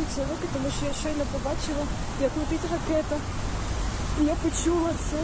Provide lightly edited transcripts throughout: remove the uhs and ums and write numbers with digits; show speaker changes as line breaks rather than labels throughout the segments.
тримаються руки, тому що я щойно побачила, як летить ракета. І я почула це.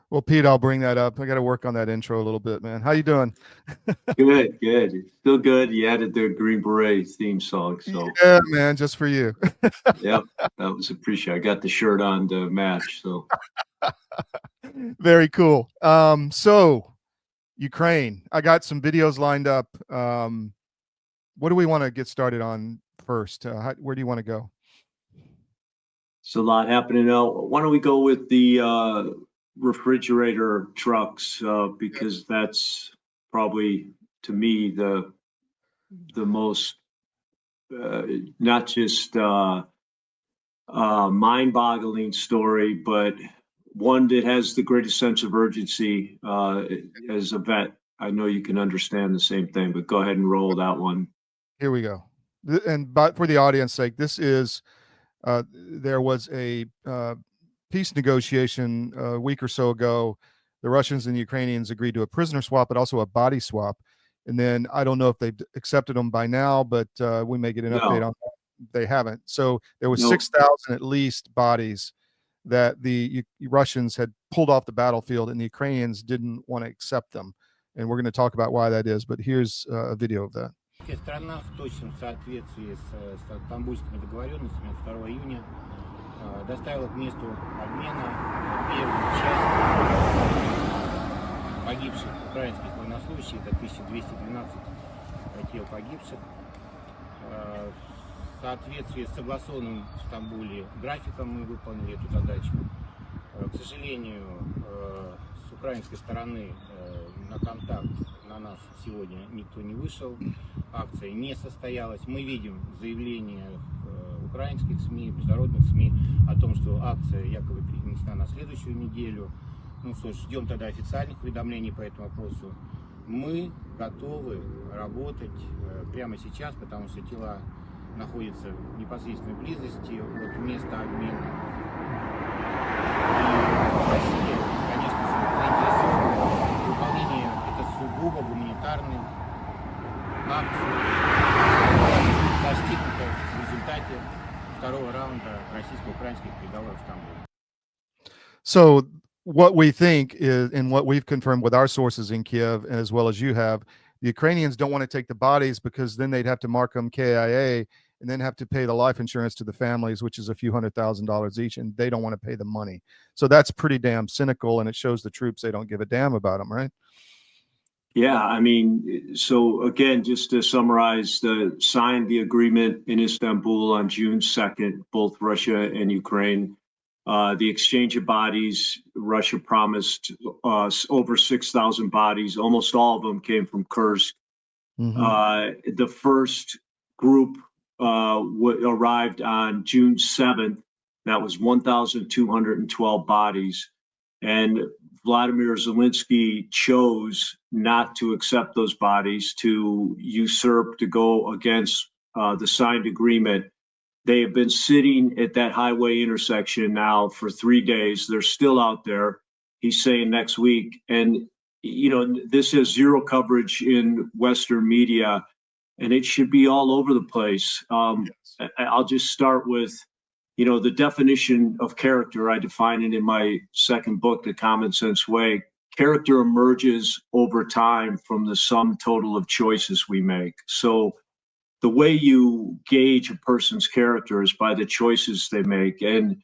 Well, Pete, I'll bring that up. I got to work on that intro a little bit, man. How you doing?
Good. Still good. You added the Green Beret theme song. So
yeah, man, just for you.
Yep, that was appreciated. I got the shirt on to match. So
very cool. So Ukraine, I got some videos lined up. What do we want to get started on first? Where do you want to go?
it's a lot happening now. Why don't we go with the refrigerator trucks, because that's probably, to me, the most not just mind-boggling story, but one that has the greatest sense of urgency. As a vet, I know you can understand the same thing, but go ahead and roll that one.
Here we go. And for the audience sake, this is there was a peace negotiation a week or so ago. The Russians and the Ukrainians agreed to a prisoner swap, but also a body swap. And then I don't know if they've accepted them by now, but we may get an update on that. They haven't. So there was 6,000 at least bodies that the Russians had pulled off the battlefield, and the Ukrainians didn't want to accept them. And we're going to talk about why that is. But here's a video of that.
Страна в точном соответствии с Стамбульскими договоренностями от 2 июня доставила к месту обмена первую часть погибших украинских военнослужащих, это 1212 тел погибших. В соответствии с согласованным в Стамбуле графиком мы выполнили эту задачу. К сожалению, с украинской стороны на контакт на нас сегодня никто не вышел, акция не состоялась. Мы видим заявления украинских СМИ, международных СМИ о том, что акция якобы перенесена на следующую неделю. Ну что ж, ждем тогда официальных уведомлений по этому вопросу. Мы готовы работать прямо сейчас, потому что тела находятся в непосредственной близости от места обмена. И Россия, конечно же, заинтересована в выполнении это сугубо гуманитарной акции, достигнуто в результате второго раунда российско-украинских переговоров в Стамбуле.
So what we think is, and what we've confirmed with our sources in Kiev, as well as you have, the Ukrainians don't want to take the bodies because then they'd have to mark them KIA and then have to pay the life insurance to the families, which is a few $100,000 each, and they don't want to pay the money. So that's pretty damn cynical, and it shows the troops they don't give a damn about them, right?
Yeah, I mean, so again, just to summarize, signed the agreement in Istanbul on June 2nd, both Russia and Ukraine. The exchange of bodies, Russia promised over 6,000 bodies. Almost all of them came from Kursk. Mm-hmm. The first group arrived on June 7th. That was 1,212 bodies. And Vladimir Zelensky chose not to accept those bodies, to usurp, to go against the signed agreement. They have been sitting at that highway intersection now for 3 days. They're still out there. He's saying next week. And, you know, this has zero coverage in Western media, and it should be all over the place. Yes. I'll just start with, you know, the definition of character. I define it in my second book, The Common Sense Way. Character emerges over time from the sum total of choices we make. So the way you gauge a person's character is by the choices they make. And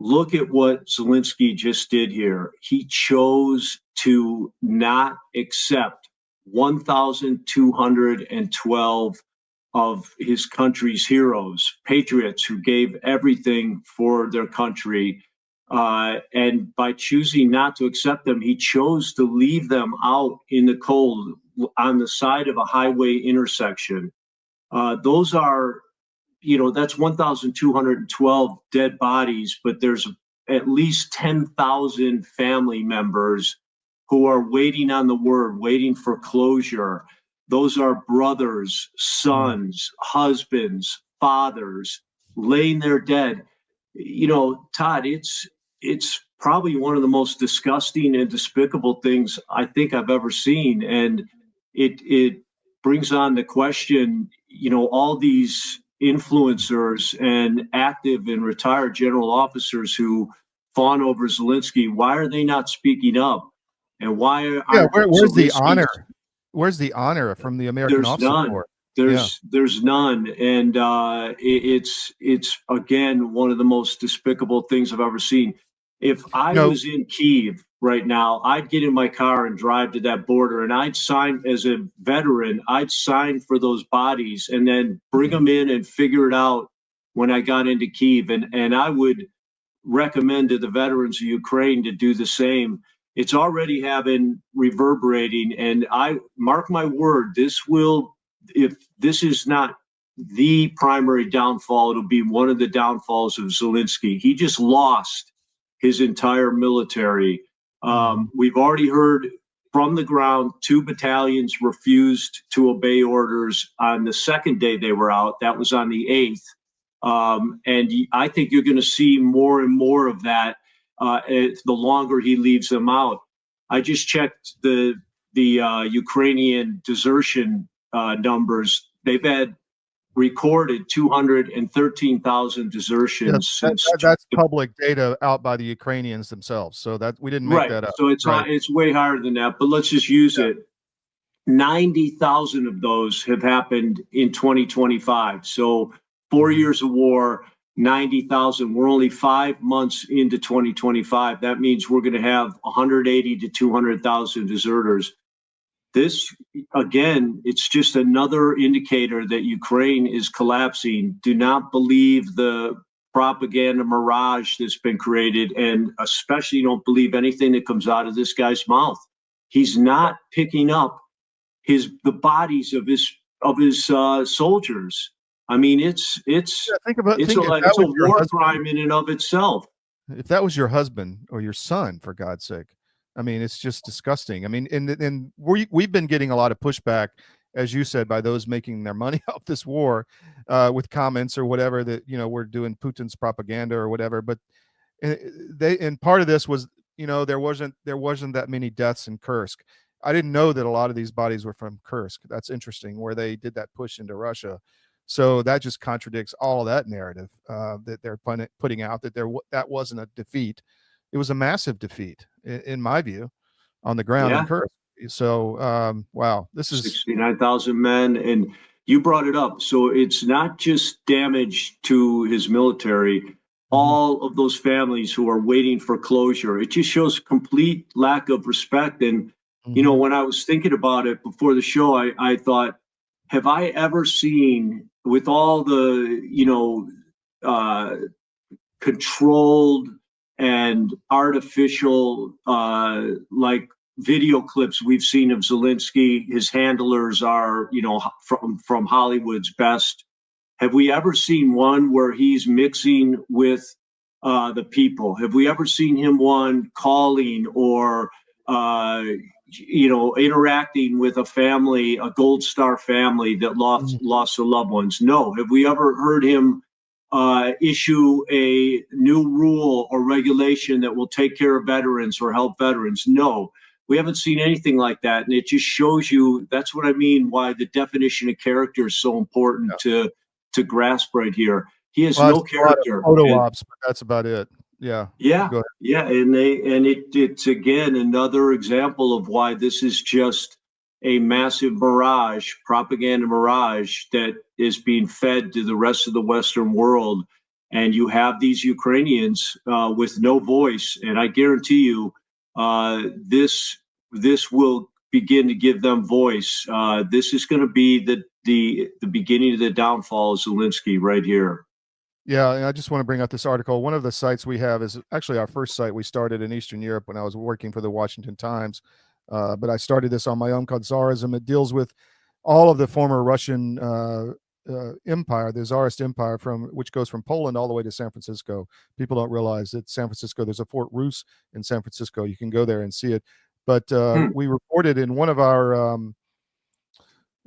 look at what Zelensky just did here. He chose to not accept 1,212 of his country's heroes, patriots who gave everything for their country. And by choosing not to accept them, he chose to leave them out in the cold on the side of a highway intersection. Those are, that's 1,212 dead bodies, but there's at least 10,000 family members who are waiting on the word, waiting for closure. Those are brothers, sons, husbands, fathers laying there dead. Todd, it's probably one of the most disgusting and despicable things I think I've ever seen. And it brings on the question, all these influencers and active and retired general officers who fawn over Zelensky, why are they not speaking up? And why are
where's the honor? Where's the honor from the American Officer Corps?
There's none, and it's again one of the most despicable things I've ever seen. If I was in Kyiv right now, I'd get in my car and drive to that border, and I'd sign, as a veteran, I'd sign for those bodies and then bring them in and figure it out when I got into Kyiv, and I would recommend to the veterans of Ukraine to do the same. It's already reverberating, and I mark my word, if this is not the primary downfall, it'll be one of the downfalls of Zelensky. He just lost his entire military. We've already heard from the ground, 2 battalions refused to obey orders on the second day they were out. That was on the 8th. And I think you're going to see more and more of that the longer he leaves them out. I just checked the Ukrainian desertion numbers. They've had recorded 213,000 desertions
that's public data out by the Ukrainians themselves. So that we didn't make that up.
So it's way higher than that, but let's just use it. 90,000 of those have happened in 2025. So 4 years of war, 90,000. We're only 5 months into 2025. That means we're going to have 180 to 200,000 deserters. This, again, it's just another indicator that Ukraine is collapsing. Do not believe the propaganda mirage that's been created, and especially don't believe anything that comes out of this guy's mouth. He's not picking up the bodies of his soldiers. I mean, it's a war crime in and of itself.
If that was your husband or your son, for God's sake. I mean, it's just disgusting. I mean, and we've been getting a lot of pushback, as you said, by those making their money off this war with comments or whatever that, we're doing Putin's propaganda or whatever. But and part of this was, there wasn't that many deaths in Kursk. I didn't know that a lot of these bodies were from Kursk. That's interesting, where they did that push into Russia. So that just contradicts all of that narrative that they're putting out, that that wasn't a defeat. It was a massive defeat, in my view, on the ground in Kursk. So, wow, this is
69,000 men. And you brought it up. So it's not just damage to his military, all of those families who are waiting for closure. It just shows complete lack of respect. And, when I was thinking about it before the show, I thought, have I ever seen, with all the, controlled and artificial, like video clips we've seen of Zelensky, his handlers are, from Hollywood's best. Have we ever seen one where he's mixing with the people? Have we ever seen him calling or, interacting with a family, a Gold Star family that lost their loved ones? No. Have we ever heard him issue a new rule or regulation that will take care of veterans or help veterans? No, we haven't seen anything like that. And it just shows you, that's what I mean, why the definition of character is so important to grasp right here. He has no character.
Photo ops, but that's about it. Yeah.
And it's again another example of why this is just a massive mirage, propaganda mirage that is being fed to the rest of the Western world. and you have these Ukrainians with no voice. And I guarantee you, this will begin to give them voice. This is going to be the beginning of the downfall of Zelensky right here.
Yeah, and I just want to bring up this article. One of the sites we have is actually our first site we started in Eastern Europe when I was working for the Washington Times. But I started this on my own called Tsarism. It deals with all of the former Russian empire, the Tsarist empire, which goes from Poland all the way to San Francisco. People don't realize that San Francisco, there's a Fort Rus in San Francisco. You can go there and see it. But we reported in one of our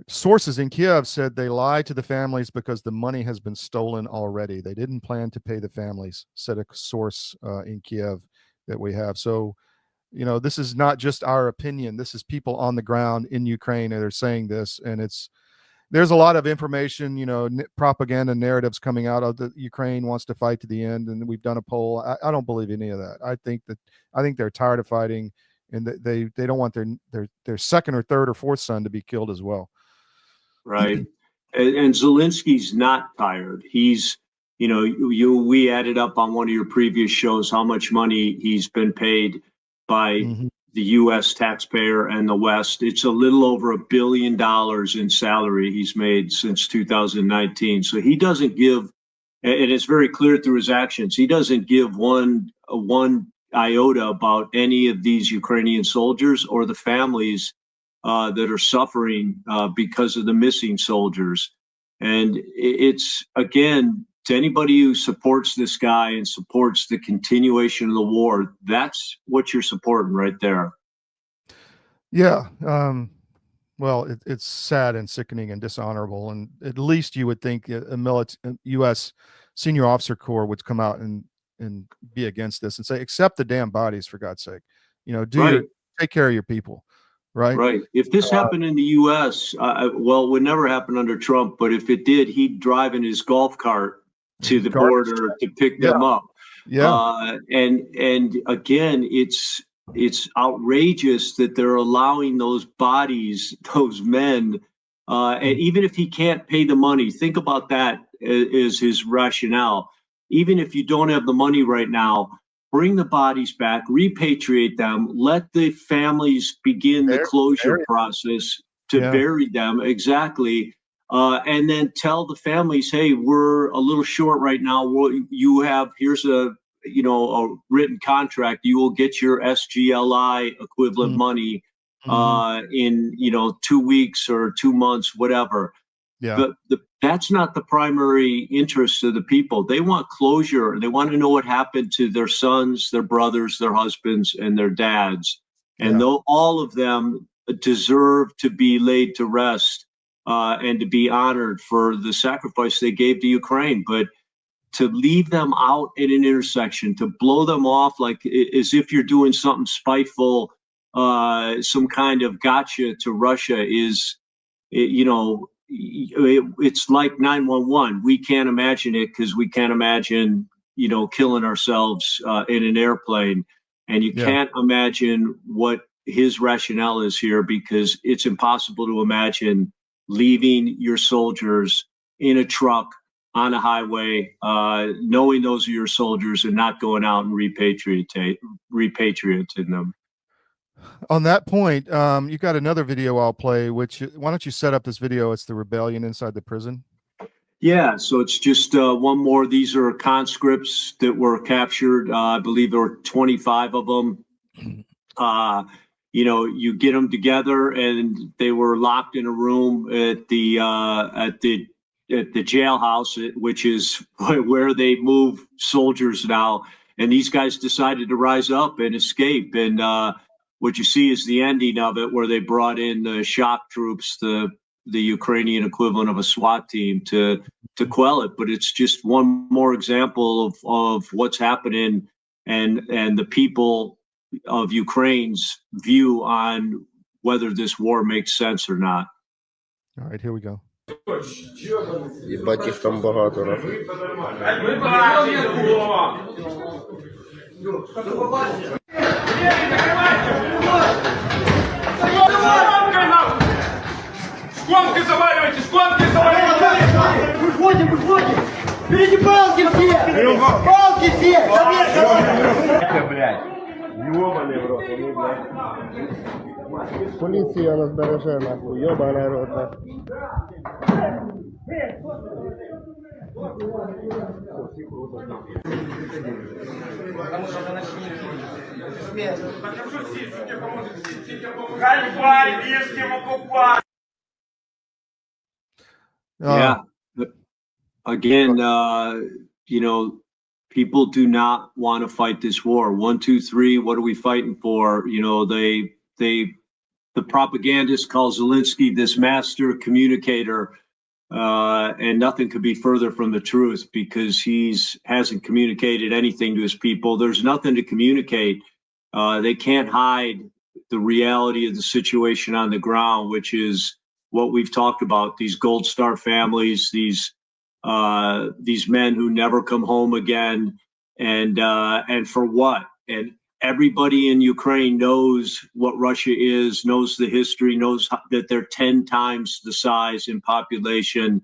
sources in Kiev said they lied to the families because the money has been stolen already. They didn't plan to pay the families, said a source in Kiev that we have. So, this is not just our opinion. This is people on the ground in Ukraine that are saying this. And there's a lot of information, propaganda narratives coming out of the Ukraine wants to fight to the end. And we've done a poll. I don't believe any of that. I think they're tired of fighting, and they don't want their second or third or fourth son to be killed as well.
Right. And Zelensky's not tired. He's, we added up on one of your previous shows how much money he's been paid by the U.S. taxpayer and the West. It's a little over $1 billion in salary he's made since 2019. So he doesn't give, and it's very clear through his actions, he doesn't give one iota about any of these Ukrainian soldiers or the families that are suffering because of the missing soldiers. And it's, again, to anybody who supports this guy and supports the continuation of the war, that's what you're supporting right there.
Yeah. Well, it's sad and sickening and dishonorable. And at least you would think a U.S. senior officer corps would come out and be against this and say, accept the damn bodies, for God's sake. Take care of your people. Right.
Right. If this happened in the U.S., well, it would never happen under Trump. But if it did, he'd drive in his golf cart to the border to pick them up.
Yeah.
And again, it's outrageous that they're allowing those bodies, those men, and even if he can't pay the money, think about that as his rationale. Even if you don't have the money right now, bring the bodies back, repatriate them, let the families begin the closure process to bury them. Exactly. And then tell the families, hey, we're a little short right now. Here's a written contract. You will get your SGLI equivalent money in 2 weeks or 2 months, whatever.
Yeah.
But that's not the primary interest of the people. They want closure. They want to know what happened to their sons, their brothers, their husbands, and their dads. And though all of them deserve to be laid to rest and to be honored for the sacrifice they gave to Ukraine. But to leave them out at an intersection, to blow them off like as if you're doing something spiteful, some kind of gotcha to Russia is, it's like 911. We can't imagine it because we can't imagine, killing ourselves in an airplane. And you can't imagine what his rationale is here, because it's impossible to imagine leaving your soldiers in a truck on a highway, knowing those are your soldiers, and not going out and repatriating them.
On that point, you got another video I'll play, why don't you set up this video? It's the rebellion inside the prison. Yeah,
so it's just one more. These are conscripts that were captured. I believe there were 25 of them. You get them together, and they were locked in a room at the jailhouse, which is where they move soldiers now. And these guys decided to rise up and escape. And what you see is the ending of it, where they brought in the shock troops, the Ukrainian equivalent of a SWAT team, to quell it. But it's just one more example of what's happening and the people of Ukraine's view on whether this war makes sense or not.
All right, here we go.
Ебать, их там багато, нахуй.
Шконки заваливайте! Шконки заваливайте! Выходим! Берите палки все! Палки все!
Поліція нас береже, нахуй, йобаний рот, нахуй.
Yeah. Again, you know, people do not want to fight this war. 1, 2, 3. What are we fighting for? You know, the propagandist calls Zelensky this master communicator, and nothing could be further from the truth because hasn't communicated anything to his people. There's nothing to communicate. They can't hide the reality of the situation on the ground, which is what we've talked about. These Gold Star families, these men who never come home again, and for what? And everybody in Ukraine knows what Russia is, knows the history, knows that they're 10 times the size in population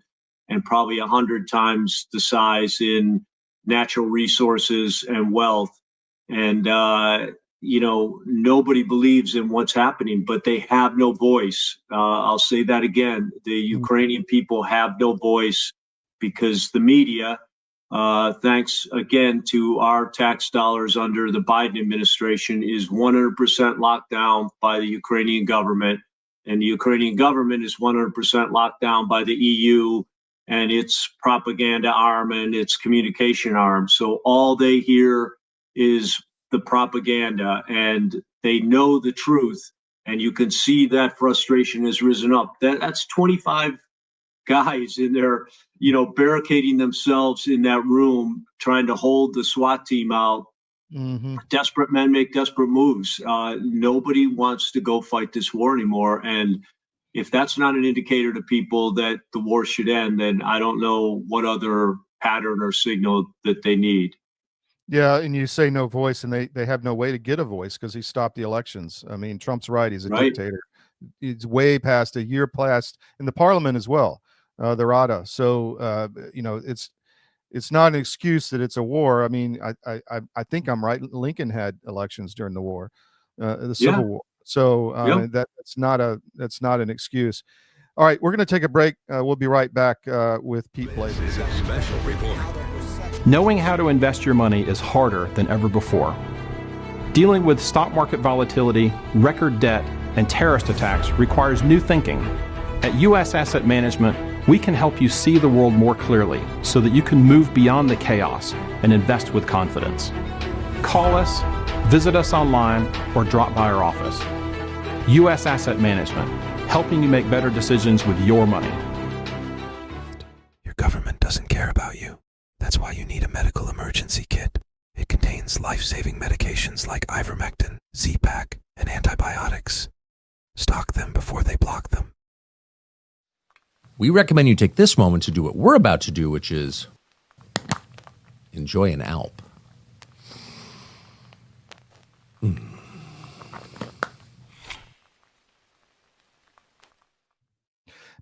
and probably 100 times the size in natural resources and wealth. And, you know, nobody believes in what's happening, but they have no voice. I'll say that again. The Ukrainian people have no voice because the media, thanks again to our tax dollars under the Biden administration, is 100% locked down by the Ukrainian government. And the Ukrainian government is 100% locked down by the EU and its propaganda arm and its communication arm. So all they hear is the propaganda, and they know the truth. And you can see that frustration has risen up. That's 25 guys in there, you know, barricading themselves in that room, trying to hold the SWAT team out. Desperate men make desperate moves. Nobody wants to go fight this war anymore. And if that's not an indicator to people that the war should end, then I don't know what other pattern or signal that they need.
Yeah, and you say no voice, and they have no way to get a voice because he stopped the elections. I mean, Trump's right; he's a dictator. It's way past a year past in the parliament as well, the Rada. So you know, it's not an excuse that it's a war. I mean, I think I'm right. Lincoln had elections during the war, the Civil War. So that's not an excuse. All right, we're going to take a break. We'll be right back with Pete Blaber.
Special report. Knowing how to invest your money is harder than ever before. Dealing with stock market volatility, record debt, and terrorist attacks requires new thinking. At U.S. Asset Management, we can help you see the world more clearly so that you can move beyond the chaos and invest with confidence. Call us, visit us online, or drop by our office. U.S. Asset Management, helping you make better decisions with your money.
Your government doesn't care about you. That's why you need a medical emergency kit. It contains life-saving medications like ivermectin, Z-Pak, and antibiotics. Stock them before they block them.
We recommend you take this moment to do what we're about to do, which is enjoy an Alp.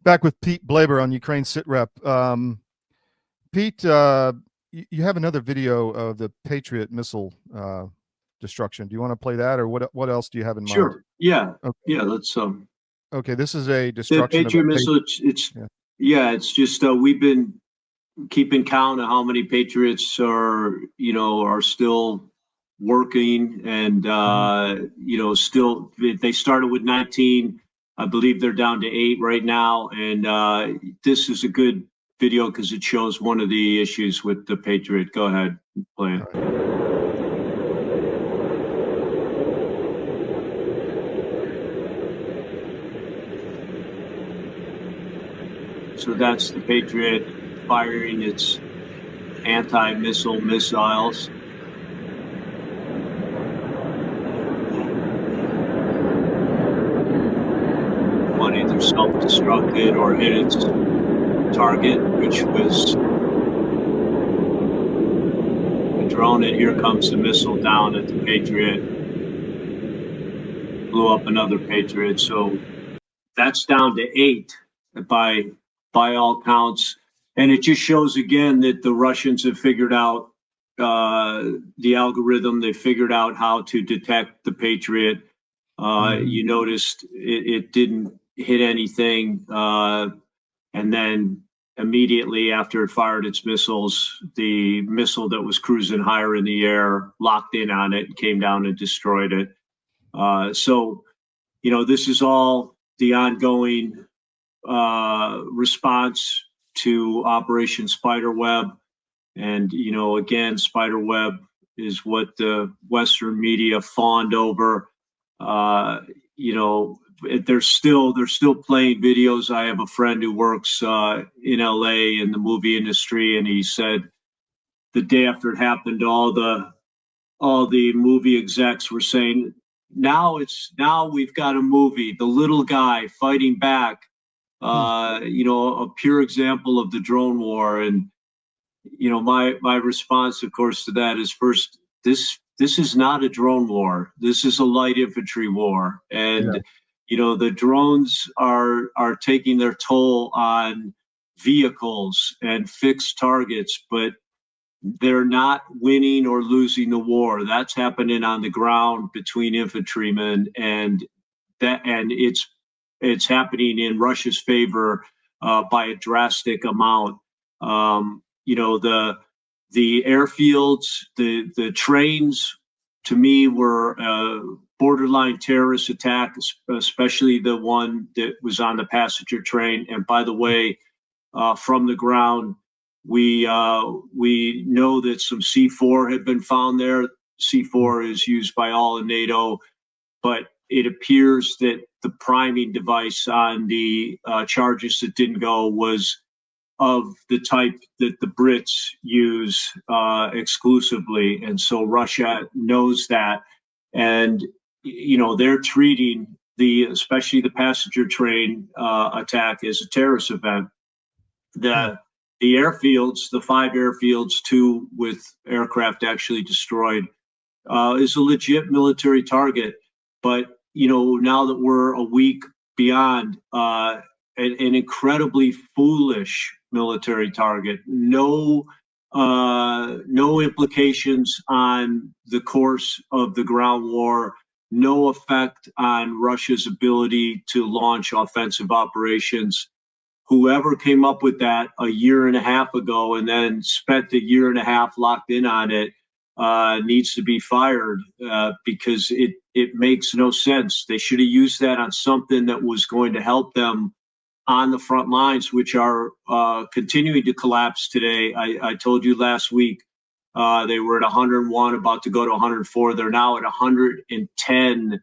Back with Pete Blaber on Ukraine SitRep. Pete, you have another video of the Patriot missile destruction. Do you want to play that, or what else do you have in mind?
Sure. Yeah.
Okay.
Yeah. Let's.
Okay. This is a destruction.
The Patriot missile. It's just we've been keeping count of how many Patriots are still working, and still they started with 19. I believe they're down to 8 right now, and this is a good video because it shows one of the issues with the Patriot. Go ahead, play it. So that's the Patriot firing its anti-missile missiles. One either self-destructed or hit its target, which was the drone, and here comes the missile down at the Patriot. Blew up another Patriot. So that's down to 8 by all counts. And it just shows again that the Russians have figured out the algorithm. They figured out how to detect the Patriot. You noticed it didn't hit anything. And then immediately after it fired its missiles, the missile that was cruising higher in the air locked in on it and came down and destroyed it. So, this is all the ongoing response to Operation Spiderweb. And, again, Spiderweb is what the Western media fawned over. They're still playing videos. I have a friend who works in LA in the movie industry, and he said the day after it happened, all the movie execs were saying, now we've got a movie, the little guy fighting back, a pure example of the drone war. And my response, of course, to that is, first, this is not a drone war. This is a light infantry war, and the drones are taking their toll on vehicles and fixed targets, but they're not winning or losing the war. That's happening on the ground between infantrymen, and it's happening in Russia's favor by a drastic amount. The airfields, the trains, to me, were a borderline terrorist attack, especially the one that was on the passenger train. And by the way, from the ground, we know that some C4 had been found there. C4 is used by all in NATO, but it appears that the priming device on the charges that didn't go was of the type that the Brits use exclusively. And so Russia knows that. And, they're treating especially the passenger train attack as a terrorist event. The airfields, the 5 airfields, 2 with aircraft actually destroyed, is a legit military target. But, now that we're a week beyond, an incredibly foolish military target, no implications on the course of the ground war, no effect on Russia's ability to launch offensive operations. Whoever came up with that a year and a half ago and then spent a year and a half locked in on it needs to be fired because it makes no sense. They should have used that on something that was going to help them on the front lines, which are continuing to collapse today. I told you last week they were at 101, about to go to 104. They're now at 110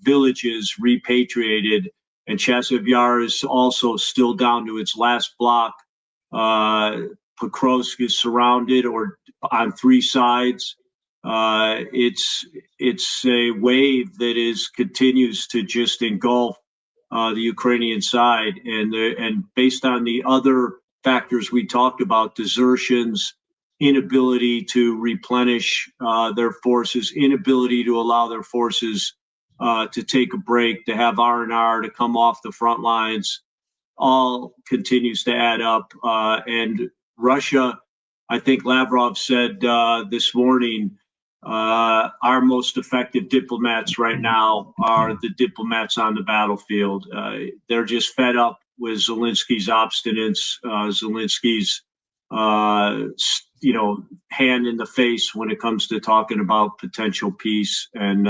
villages repatriated. And Chasiv Yar is also still down to its last block. Pokrovsk is surrounded or on 3 sides. It's a wave that continues to just engulf the Ukrainian side. And based on the other factors we talked about, desertions, inability to replenish their forces, inability to allow their forces to take a break, to have R&R, to come off the front lines, all continues to add up. And Russia, I think Lavrov said this morning, our most effective diplomats right now are the diplomats on the battlefield. They're just fed up with Zelensky's obstinance, Zelensky's hand in the face when it comes to talking about potential peace and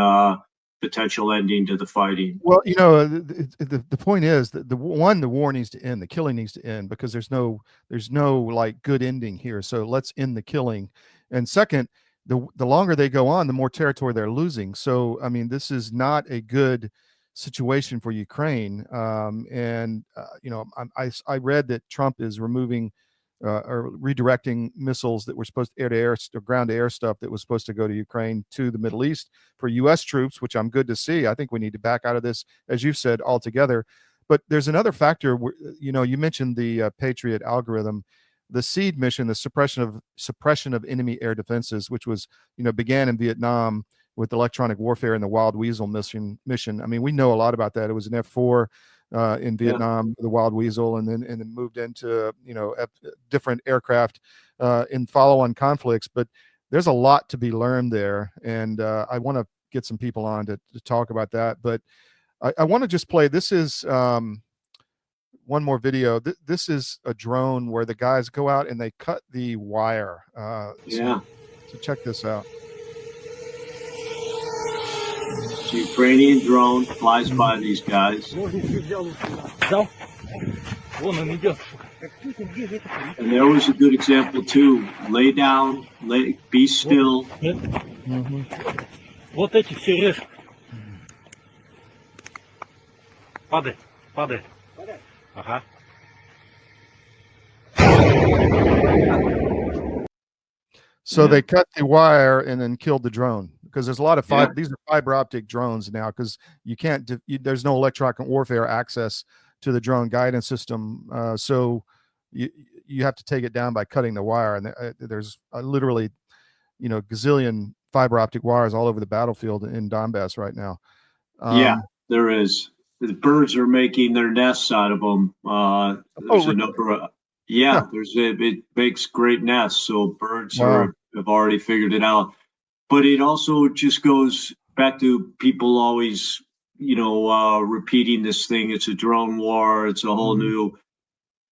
potential ending to the fighting.
Well, the point is that the war needs to end, the killing needs to end, because there's no like good ending here. So let's end the killing. And second, the longer they go on, the more territory they're losing. So I mean, this is not a good situation for Ukraine. I read that Trump is removing or redirecting missiles that were supposed to air-to-air or ground-to-air stuff that was supposed to go to Ukraine to the Middle East for U.S. troops, which I'm good to see. I think we need to back out of this, as you said, altogether. But there's another factor. You mentioned the Patriot algorithm, the SEED mission, the suppression of enemy air defenses, which was began in Vietnam with electronic warfare and the Wild Weasel mission. I mean, we know a lot about that. It was an F4 in Vietnam, the Wild Weasel, and then moved into different aircraft in follow-on conflicts. But there's a lot to be learned there, and I want to get some people on to talk about that. But I want to just play. This is one more video. This is a drone where the guys go out and they cut the wire. So check this out.
It's a Ukrainian drone flies by these guys. And there was a good example too. Lay down, be still.
Вот эти все режь. Падай, падай. Ага.
So they cut the wire and then killed the drone, because there's a lot of these are fiber optic drones now, because you can't there's no electronic warfare access to the drone guidance system. So you have to take it down by cutting the wire, and there's literally gazillion fiber optic wires all over the battlefield in Donbass right now.
There is. The birds are making their nests out of them. There's a number of it makes great nests, so birds have already figured it out. But it also just goes back to people always repeating this thing. It's a drone war. It's a whole new.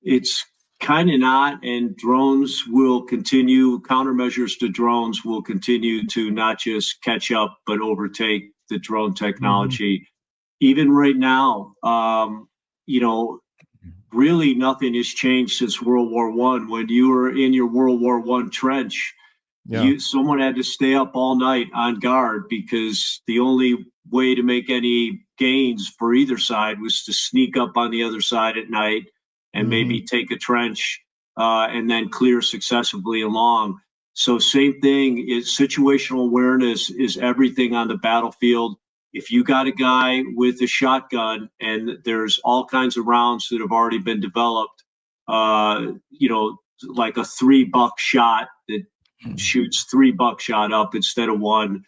It's kind of not, and drones will continue. Countermeasures to drones will continue to not just catch up but overtake the drone technology. Even right now, really nothing has changed since World War I. When you were in your World War I trench, someone had to stay up all night on guard, because the only way to make any gains for either side was to sneak up on the other side at night and maybe take a trench and then clear successively along. So same thing is situational awareness is everything on the battlefield. If you got a guy with a shotgun and there's all kinds of rounds that have already been developed, like a 3 buckshot that shoots 3 buckshot up instead of 1.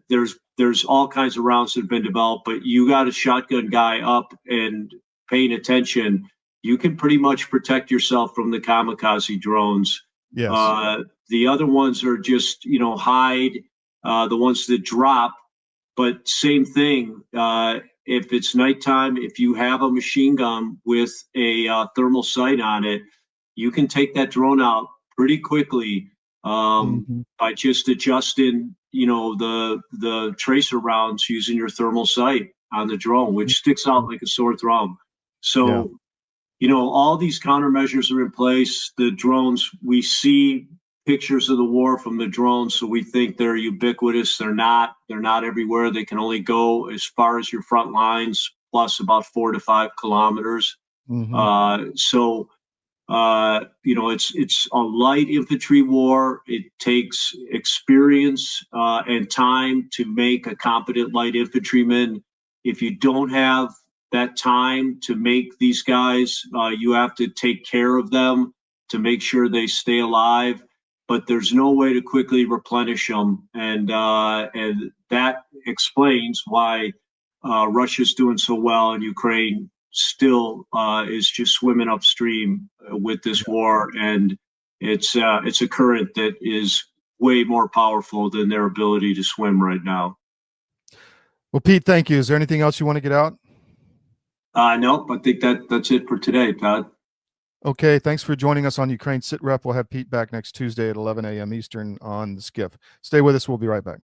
There's all kinds of rounds that have been developed, but you got a shotgun guy up and paying attention, you can pretty much protect yourself from the kamikaze drones.
Yes.
The other ones are just, hide, the ones that drop. But same thing, if it's nighttime, if you have a machine gun with a thermal sight on it, you can take that drone out pretty quickly by just adjusting, the tracer rounds using your thermal sight on the drone, which sticks out like a sore thumb. So, all these countermeasures are in place. The drones, we see pictures of the war from the drones, so we think they're ubiquitous. They're not everywhere. They can only go as far as your front lines, plus about 4 to 5 kilometers. It's a light infantry war. It takes experience and time to make a competent light infantryman. If you don't have that time to make these guys, you have to take care of them to make sure they stay alive. But there's no way to quickly replenish them, and that explains why Russia's doing so well, and Ukraine still is just swimming upstream with this war, and it's a current that is way more powerful than their ability to swim right now.
Well, Pete, thank you. Is there anything else you want to get out?
Nope. I think that's it for today, Todd.
Okay, thanks for joining us on Ukraine SitRep. We'll have Pete back next Tuesday at 11 a.m. Eastern on the Skiff. Stay with us. We'll be right back.